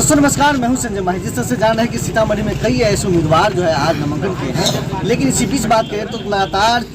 दोस्तों नमस्कार, मैं हूं संजय माही। जिस तरह से जान रहे हैं कि सीतामढ़ी में कई ऐसे उम्मीदवार जो है आज नामांकन किए हैं, लेकिन इसी बीच बात करें तो लगातार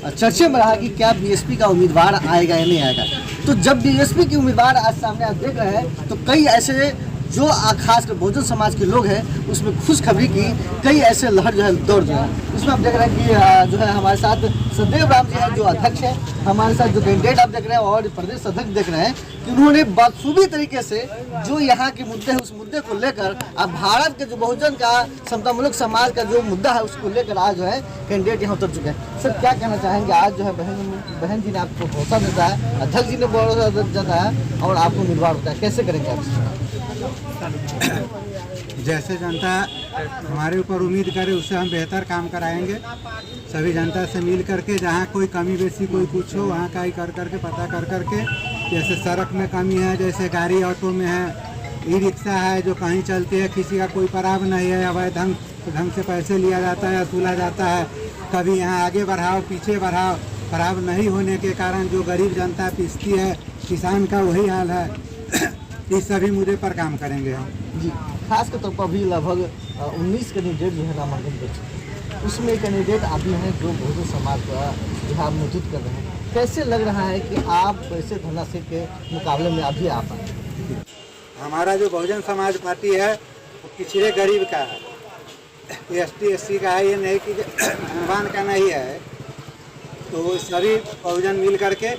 चर्चे में रहा कि क्या बीएसपी का उम्मीदवार आएगा या नहीं आएगा। तो जब बीएसपी के उम्मीदवार आज सामने आप देख रहे हैं तो कई ऐसे जो खासकर बहुजन समाज के लोग हैं उसमें खुशखबरी की कई ऐसे लहर जो है दौड़ जो है। उसमें आप देख रहे हैं कि जो है हमारे साथ सदैव राम जी हैं जो अध्यक्ष हैं, हमारे साथ जो कैंडिडेट आप देख रहे हैं और प्रदेश अध्यक्ष देख रहे हैं कि उन्होंने बखूबी तरीके से जो यहाँ के मुद्दे हैं उस मुद्दे को लेकर अब भारत के जो बहुजन का समतामूलक समाज का जो मुद्दा है उसको लेकर आज जो है कैंडिडेट यहाँ उतर चुके हैं। सर क्या कहना चाहेंगे, आज जो है बहन जी ने आपको भरोसा देता है, अध्यक्ष जी ने भरोसा देता है और आपको उम्मीदवार होता है, कैसे करेंगे आप? जैसे जनता हमारे ऊपर उम्मीद करे उससे हम बेहतर काम कराएंगे। सभी जनता से मिल करके जहाँ कोई कमी बेसी कोई कुछ हो वहाँ का ही कर करके पता कर करके, जैसे सड़क में कमी है, जैसे गाड़ी ऑटो में है, ई रिक्शा है जो कहीं चलती है, किसी का कोई पराव नहीं है, अवैध ढंग से पैसे लिया जाता है, वसूला जाता है, कभी यहाँ आगे बढ़ाओ पीछे बढ़ाओ, पराव नहीं होने के कारण जो गरीब जनता पिसती है, किसान का वही हाल है। इस सभी मुद्दे पर काम करेंगे हम जी। खास के तौर पर अभी लगभग 19 कैंडिडेट जो है नामांकन कर चुके हैं, उसमें कैंडिडेट अभी हैं जो बहुजन समाज का बिहार नेतृत्व कर रहे हैं। कैसे लग रहा है कि आप वैसे धरना सिंह के मुकाबले में अभी आप आए? हमारा जो बहुजन समाज पार्टी है वो पिछड़े गरीब का है, ST SC का है, ये नहीं कि धनवान का नहीं है। तो सभी बहुजन मिल करके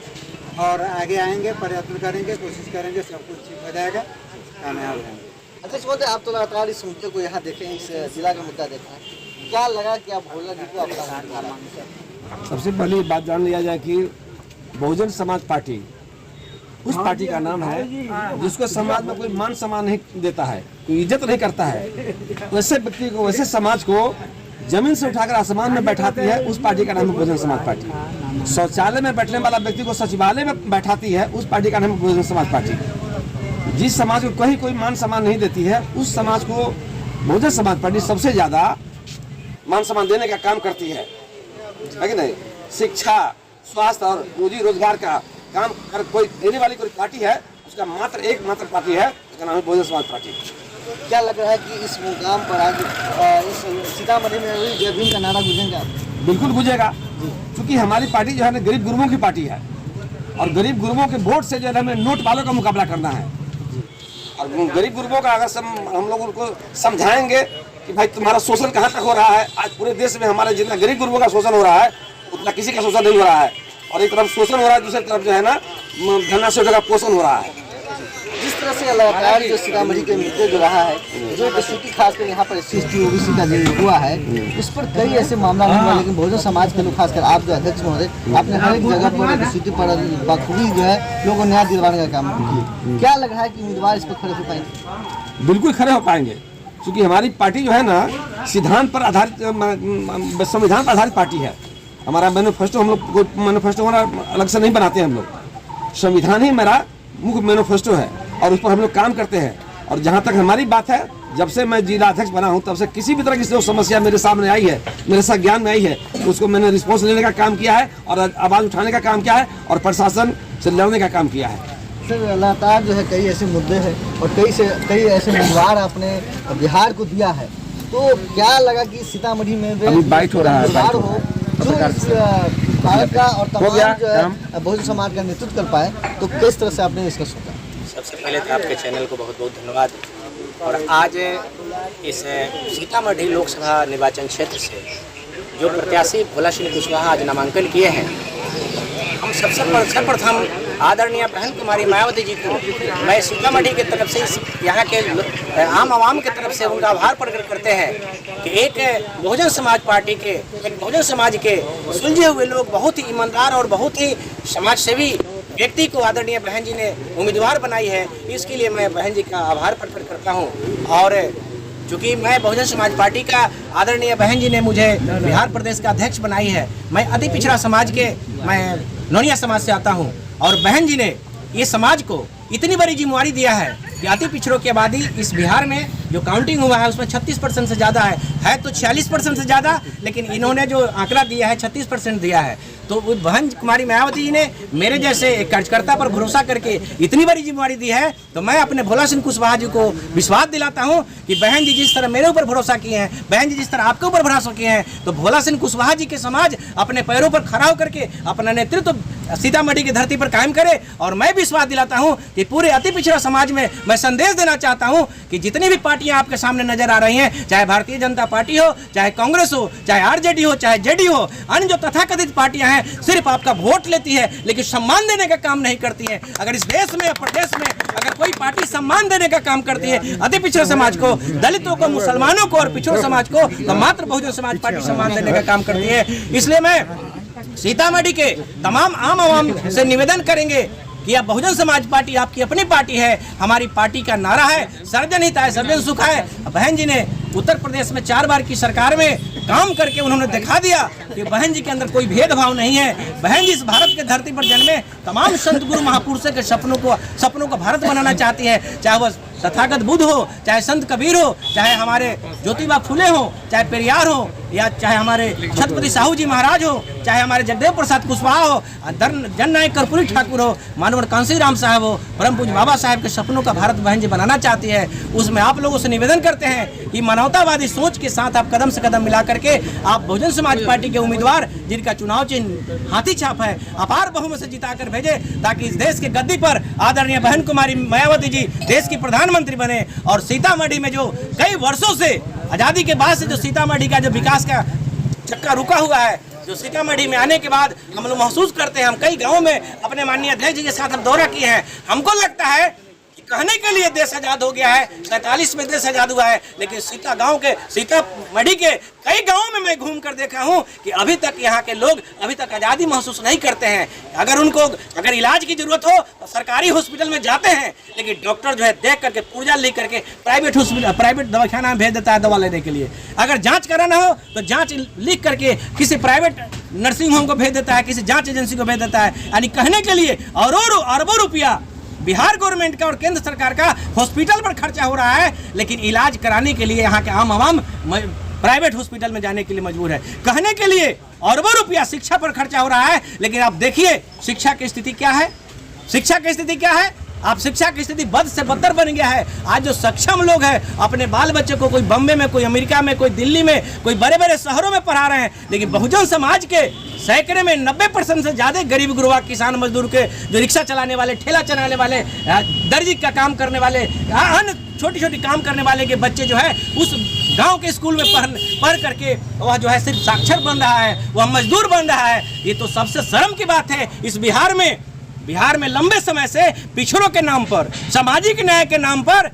और आगे आएंगे, प्रयत्न करेंगे, कोशिश करेंगे, सब कुछ ठीक हो जाएगा, कामयाब रहेंगे। अध्यक्ष महोदय, आप तो लगातार इस मुद्दे को यहाँ देखें, इस जिला का मुद्दा देखा है, क्या लगा कि आप भोला जी को अपना? सबसे पहले बात जान लिया जाए कि बहुजन समाज पार्टी उस पार्टी का नाम है जिसको समाज में कोई मान सम्मान नहीं देता है, कोई इज्जत नहीं करता है। वैसे व्यक्ति को, वैसे समाज को जमीन से उठाकर आसमान में बैठाती है, उस पार्टी का नाम है बहुजन समाज पार्टी। शौचालय में बैठने वाला व्यक्ति को सचिवालय में बैठाती है, उस पार्टी का नाम है बहुजन समाज पार्टी। जिस समाज को कहीं कोई मान सम्मान नहीं देती है उस समाज को बहुजन समाज पार्टी सबसे ज्यादा मान सम्मान देने का काम करती है कि नहीं। शिक्षा, स्वास्थ्य और रोजी रोजगार का काम कर कोई देने वाली कोई पार्टी है, उसका एकमात्र पार्टी है, उसका नाम है बहुजन समाज पार्टी। क्या लग रहा है कि इस मुकाम पर आज इस सीतामढ़ी में जय भीम का नारा गूंजेगा? बिल्कुल गूंजेगा, क्योंकि हमारी पार्टी जो है ना गरीब गुरुओं की पार्टी है और गरीब गुरुओं के वोट से जो है हमें नोट वालों का मुकाबला करना है। और गरीब गुरुओं का अगर हम लोग उनको समझाएंगे कि भाई तुम्हारा शोषण कहाँ तक हो रहा है, आज पूरे देश में हमारे जितना गरीब गुरुओं का शोषण हो रहा है उतना किसी का शोषण नहीं हो रहा है। और एक तरफ शोषण हो रहा है, दूसरी तरफ जो है ना धनाशोषण का पोषण हो रहा है। जिस तरह से लगातार जो सीतामढ़ी के मुद्दे जो रहा है, जो स्थिति खासकर यहाँ पर SC ST OBC का जो हुआ है, उस पर कई ऐसे मामला नहीं हुआ, लेकिन बहुजन समाज के लोग खासकर आप जो अध्यक्ष महोदय, आपने हर एक जगह पर स्थिति पर बखूबी जो है लोगों को न्याय दिलवाने का काम किया। क्या लग रहा है कि उम्मीदवार इस पर खड़े हो पाएंगे? बिल्कुल खड़े हो पाएंगे, क्योंकि हमारी पार्टी जो है ना सिद्धांत पर आधारित, संविधान पर आधारित पार्टी है। हमारा मैनिफेस्टो, हम लोग मैनिफेस्टो हमारा अलग से नहीं बनाते हैं, हम लोग संविधान ही मेरा मुख्य मैनिफेस्टो है और उस पर हम लोग काम करते हैं। और जहाँ तक हमारी बात है, जब से मैं जिला अध्यक्ष बना हूँ तब से किसी भी तरह की जो समस्या मेरे सामने आई है, मेरे साथ ज्ञान में आई है, उसको मैंने रिस्पॉन्स लेने का काम किया है और आवाज़ उठाने का काम किया है और प्रशासन से लड़ने का काम किया है। सर लगातार जो है कई ऐसे मुद्दे हैं और कई ऐसे उम्मीदवार आपने बिहार को दिया है, तो क्या लगा कि सीतामढ़ी में बाइट हो रहा है, हो जो भारत का और तमाम जो है बहुजन समाज का नेतृत्व कर पाए, तो किस तरह से आपने इसका सोचा? सबसे पहले तो आपके चैनल को बहुत बहुत धन्यवाद। और आज इस सीतामढ़ी लोकसभा निर्वाचन क्षेत्र से जो प्रत्याशी भोला सिंह कुशवाहा आज नामांकन किए हैं, हम सर्वप्रथम आदरणीय बहन कुमारी मायावती जी को मैं सीतामढ़ी की तरफ से, यहाँ के आम आवाम की तरफ से उनका आभार प्रकट करते हैं कि एक बहुजन समाज पार्टी के, एक बहुजन समाज के सुलझे हुए लोग, बहुत ही ईमानदार और बहुत ही समाज सेवी व्यक्ति को आदरणीय बहन जी ने उम्मीदवार बनाई है। इसके लिए मैं बहन जी का आभार प्रकट करता हूँ। और चूँकि मैं बहुजन समाज पार्टी का, आदरणीय बहन जी ने मुझे बिहार प्रदेश का अध्यक्ष बनाई है। मैं अति पिछड़ा समाज के, मैं नोनिया समाज से आता हूँ और बहन जी ने ये समाज को इतनी बड़ी जिम्मेवारी दिया है कि अति पिछड़ों की आबादी इस बिहार में जो काउंटिंग हुआ है उसमें 36% से ज़्यादा है तो 46% से ज़्यादा, लेकिन इन्होंने जो आंकड़ा दिया है 36% दिया है। तो बहन कुमारी मायावती जी ने मेरे जैसे एक कार्यकर्ता पर भरोसा करके इतनी बड़ी जिम्मेदारी दी है, तो मैं अपने भोला सिंह कुशवाहा जी को विश्वास दिलाता हूं कि बहन जी जिस तरह मेरे ऊपर भरोसा किए हैं, बहन जी जिस तरह आपके ऊपर भरोसा किए हैं, तो भोला सिंह कुशवाहा जी के समाज अपने पैरों पर खड़ा होकर के अपना नेतृत्व सीतामढ़ी की धरती पर कायम करे। और मैं विश्वास दिलाता हूं कि पूरे अति पिछड़ा समाज में मैं संदेश देना चाहता हूं कि जितनी भी पार्टियां आपके सामने नजर आ रही हैं, चाहे भारतीय जनता पार्टी हो, चाहे कांग्रेस हो, चाहे आरजेडी हो, चाहे जेडी हो, अन्य जो तथाकथित पार्टियां हैं सिर्फ आपका वोट लेती है लेकिन सम्मान देने का काम नहीं करती है। अगर इस देश में, प्रदेश में अगर कोई पार्टी सम्मान देने का काम करती है अति पिछड़े समाज को, दलितों को, मुसलमानों को और पिछड़े समाज को, तो मात्र बहुजन समाज पार्टी सम्मान देने का काम करती है। इसलिए मैं सीतामढ़ी के तमाम आम आवाम से निवेदन करेंगे कि अब बहुजन समाज पार्टी आपकी अपनी पार्टी है। हमारी पार्टी का नारा है सर्वजन हित है, सर्वजन सुख है। बहन जी ने उत्तर प्रदेश में 4 बार की सरकार में काम करके उन्होंने दिखा दिया कि बहन जी के अंदर कोई भेदभाव नहीं है। बहन जी इस भारत के धरती पर जन्मे तमाम संत गुरु महापुरुषों के सपनों को भारत बनाना चाहती है, चाहे वह तथागत बुद्ध हो, चाहे संत कबीर हो, चाहे हमारे ज्योतिबा फुले हो, चाहे पेरियार हो, या चाहे हमारे छत्रपति साहू जी महाराज हो, चाहे हमारे जगदेव प्रसाद कुशवाहा हो, जननायक कर्पूरी ठाकुर हो, मानवर कांसी राम साहब हो, परम पूज्य बाबा साहब के सपनों का भारत बहन जी बनाना चाहती है। उसमें आप लोगों से निवेदन करते हैं कि मानवतावादी सोच के साथ आप कदम से कदम मिला करके आप बहुजन समाज पार्टी के उम्मीदवार जिनका चुनाव चिन्ह हाथी छाप है, अपार बहुमत से जिताकर भेजे, ताकि इस देश के गद्दी पर आदरणीय बहन कुमारी मायावती जी देश की प्रधानमंत्री बने। और सीतामढ़ी में जो कई वर्षों से आज़ादी के बाद से जो सीतामढ़ी का जो विकास का चक्का रुका हुआ है, जो सीतामढ़ी में आने के बाद हम लोग महसूस करते हैं, हम कई गाँव में अपने माननीय अध्यक्ष जी के साथ हम दौरा किए हैं, हमको लगता है कि कहने के लिए देश आज़ाद हो गया है, 47 में देश आज़ाद हुआ है, लेकिन सीतामढ़ी के कई गाँवों में मैं घूम कर देखा हूँ कि अभी तक यहाँ के लोग अभी तक आज़ादी महसूस नहीं करते हैं। अगर इलाज की जरूरत हो तो सरकारी हॉस्पिटल में जाते हैं, लेकिन डॉक्टर जो है देख करके पुर्जा लिख करके प्राइवेट दवाखाना में भेज देता है दवा लेने के लिए। अगर जांच कराना हो तो जांच लिख करके किसी प्राइवेट नर्सिंग होम को भेज देता है, किसी जांच एजेंसी को भेज देता है। यानी कहने के लिए अरबों रुपया बिहार गवर्नमेंट का और केंद्र सरकार का हॉस्पिटल पर खर्चा हो रहा है, लेकिन इलाज कराने के लिए यहाँ के आम आवाम प्राइवेट हॉस्पिटल में जाने के लिए मजबूर है। कहने के लिए अरबों रुपया शिक्षा पर खर्चा हो रहा है, लेकिन आप देखिए शिक्षा की स्थिति क्या है। शिक्षा की स्थिति क्या है? आप शिक्षा की स्थिति बद से बदतर बन गया है। आज जो सक्षम लोग हैं अपने बाल बच्चों को कोई बम्बे में, कोई अमेरिका में, कोई दिल्ली में, कोई बड़े बड़े शहरों में पढ़ा रहे हैं, लेकिन बहुजन समाज के सैकड़े में 90% से ज़्यादा गरीब गुरबा किसान मजदूर के, जो रिक्शा चलाने वाले, ठेला चलाने वाले, दर्जी का काम करने वाले, अन्य छोटी छोटी काम करने वाले के बच्चे जो है उस गांव के स्कूल में पढ़ करके वह जो है सिर्फ साक्षर बन रहा है, वह मजदूर बन रहा है। ये तो सबसे शर्म की बात है। इस बिहार में लंबे समय से पिछड़ों के नाम पर, सामाजिक न्याय के नाम पर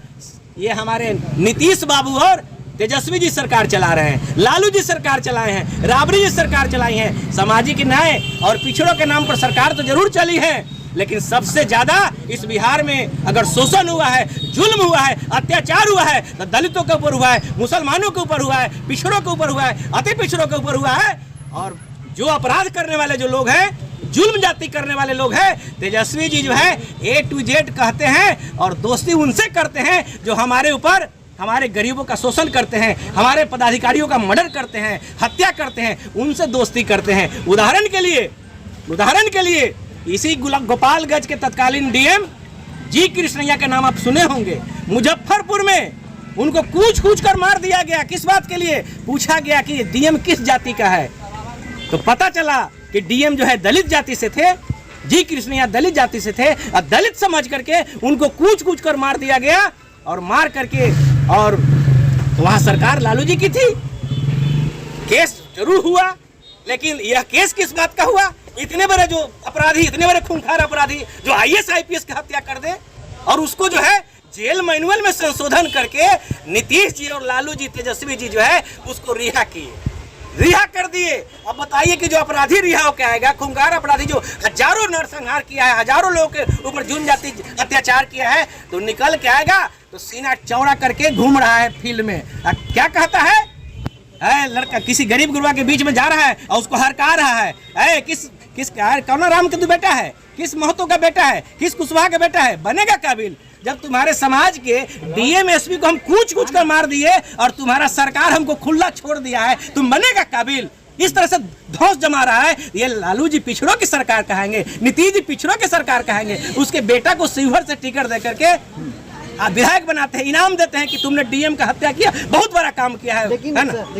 ये हमारे नीतीश बाबू और तेजस्वी जी सरकार चला रहे हैं, लालू जी सरकार चलाए हैं, राबड़ी जी सरकार चलाई है। सामाजिक न्याय और पिछड़ों के नाम पर सरकार तो जरूर चली है, लेकिन सबसे ज्यादा इस बिहार में अगर शोषण हुआ है, जुल्म हुआ है, अत्याचार हुआ है तो दलितों के ऊपर हुआ है, मुसलमानों के ऊपर हुआ है, पिछड़ों के ऊपर हुआ है, अति पिछड़ों के ऊपर हुआ है। और जो अपराध करने वाले जो लोग हैं, जुल्म जाति करने वाले लोग हैं, तेजस्वी जी जो है A to Z कहते हैं और दोस्ती उनसे करते हैं जो हमारे ऊपर, हमारे गरीबों का शोषण करते हैं, हमारे पदाधिकारियों का मर्डर करते हैं, हत्या करते हैं, उनसे दोस्ती करते हैं। उदाहरण के लिए इसी गोपालगंज के तत्कालीन डीएम जी कृष्णैया के नाम आप सुने होंगे। मुजफ्फरपुर में उनको कूच कर मार दिया गया। किस बात के लिए? पूछा गया कि डीएम किस जाति का है, तो पता चला कि डीएम जो है दलित जाति से थे, जी कृष्णैया दलित जाति से थे, और दलित समझ करके उनको कूच कर मार दिया गया। और मार करके, और वहाँ सरकार लालू जी की थी। केस जरूर हुआ, लेकिन यह केस किस बात का हुआ? इतने बड़े जो अपराधी, इतने बड़े खूंखार अपराधी जो IAS IPS की हत्या कर दे, और उसको जो है जेल मैनुअल में संशोधन करके नीतीश जी और लालू जी, तेजस्वी जी जो है उसको रिहा कर दिए। अब बताइए कि जो अपराधी रिहा होकर आएगा, खूंखार अपराधी जो हजारों नरसंहार किया है, हजारों लोगों के ऊपर जुल्म जाति अत्याचार किया है, तो निकल के आएगा तो सीना चौड़ा करके घूम रहा है फील्ड में। क्या कहता है लड़का किसी गरीब गुरबा के बीच में जा रहा है और उसको हरका रहा है, किस कौन राम के तू बेटा है, किस महतो का बेटा है, किस कुशवाहा का बेटा है, बनेगा काबिल? जब तुम्हारे समाज के डीएम एसपी को हम कूच कर मार दिए और तुम्हारा सरकार हमको खुला छोड़ दिया है, तुम बनेगा काबिल? इस तरह से धौंस जमा रहा है। ये लालू जी पिछड़ों की सरकार कहेंगे, नीतीश जी पिछड़ों की सरकार कहेंगे। उसके बेटा को शिवहर से टिकट दे करके विधायक बनाते हैं, इनाम देते हैं कि तुमने डीएम का हत्या किया, बहुत बड़ा काम किया है। लेकिन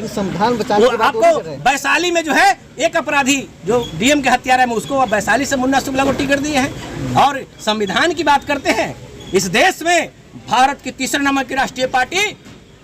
संविधान बचाने के बाद आपको वैशाली में जो है एक अपराधी जो डीएम के हत्यारा है उसको वैशाली से मुन्ना शुक्ला को टिकट दिए हैं। और संविधान की बात करते हैं, इस देश में भारत की तीसरे नंबर की राष्ट्रीय पार्टी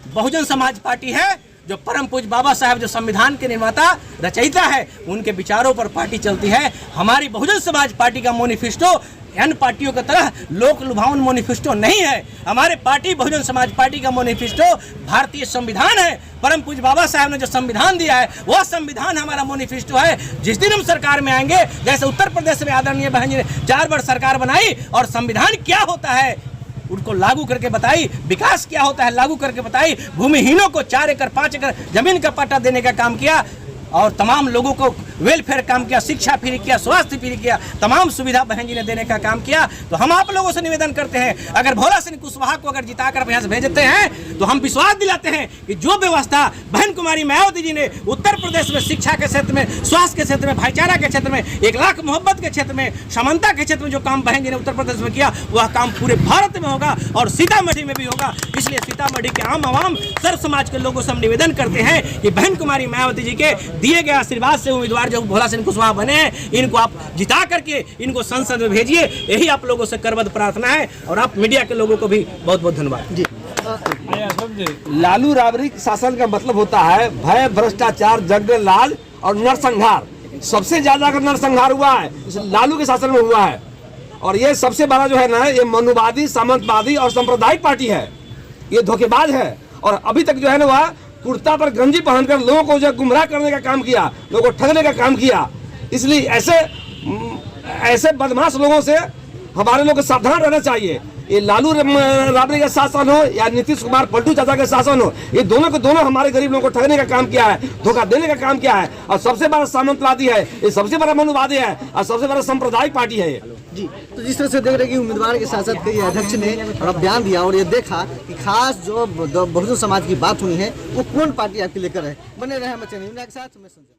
बहुजन समाज पार्टी है, जो परम पूज्य बाबा साहब जो संविधान के निर्माता रचयिता है, उनके विचारों पर पार्टी चलती है। हमारी बहुजन समाज पार्टी का मैनिफेस्टो अन्य पार्टियों की तरह लोक लुभावन मैनिफेस्टो नहीं है। हमारे पार्टी बहुजन समाज पार्टी का मैनिफेस्टो भारतीय संविधान है। परम पूज्य बाबा साहब ने जो संविधान दिया है वह संविधान हमारा मैनिफेस्टो है। जिस दिन हम सरकार में आएंगे, जैसे उत्तर प्रदेश में आदरणीय बहन जी ने 4 बार सरकार बनाई और संविधान क्या होता है उनको लागू करके बताई, विकास क्या होता है लागू करके बताई, भूमिहीनों को 4 एकड़ 5 एकड़ जमीन का पट्टा देने का काम किया और तमाम लोगों को वेलफेयर काम किया, शिक्षा फ्री किया, स्वास्थ्य फ्री किया, तमाम सुविधा बहन जी ने देने का काम किया। तो हम आप लोगों से निवेदन करते हैं, अगर भोला सिंह कुशवाहा को अगर जिताकर यहाँ से भेजते हैं तो हम विश्वास दिलाते हैं कि जो व्यवस्था बहन कुमारी मायावती जी ने उत्तर प्रदेश में शिक्षा के क्षेत्र में, स्वास्थ्य के क्षेत्र में, भाईचारा के क्षेत्र में, 1 लाख मोहब्बत के क्षेत्र में, समानता के क्षेत्र में जो काम बहन जी ने उत्तर प्रदेश में किया वह काम पूरे भारत में होगा और सीतामढ़ी में भी होगा। इसलिए सीतामढ़ी के आम आवाम सर्व समाज के लोगों से हम निवेदन करते हैं कि बहन कुमारी मायावती जी के दिए गए आशीर्वाद से उम्मीदवार जो भोला सिंह कुशवाहा बने हैं, इनको आप जिता करके इनको संसद में भेजिए, यही आप लोगों से करबद्ध प्रार्थना है। और आप मीडिया के लोगों को भी बहुत बहुत धन्यवाद जी। लालू राबड़ी शासन का मतलब होता है भय, भ्रष्टाचार, जंगल लाल और नरसंहार। सबसे ज्यादा अगर नरसंहार हुआ है लालू के शासन में हुआ है। और ये सबसे बड़ा जो है ना, ये मनुवादी, सामंतवादी और सांप्रदायिक पार्टी है। ये धोखेबाज है और अभी तक जो है ना वह कुर्ता पर गंजी पहनकर लोगों को जो गुमराह करने का काम किया, लोगों को ठगने का काम किया। इसलिए ऐसे बदमाश लोगों से हमारे लोग को सावधान रहना चाहिए। ये लालू राबड़ी का शासन हो या नीतीश कुमार पलटू चाचा का शासन हो, ये दोनों को दोनों हमारे गरीब लोगों को ठगने का काम किया है, धोखा देने का काम किया है। और सबसे बड़ा सामंतवादी है, ये सबसे बड़ा मनुवादी है और सबसे बड़ा सांप्रदायिक पार्टी है जी। तो जिस तरह से देख रहे कि उम्मीदवार के साथ साथ कई अध्यक्ष ने और बयान दिया और ये देखा कि खास जो बहुजन समाज की बात हुई है वो कौन पार्टी आपके लेकर है। बने रहे हम चैनल के साथ।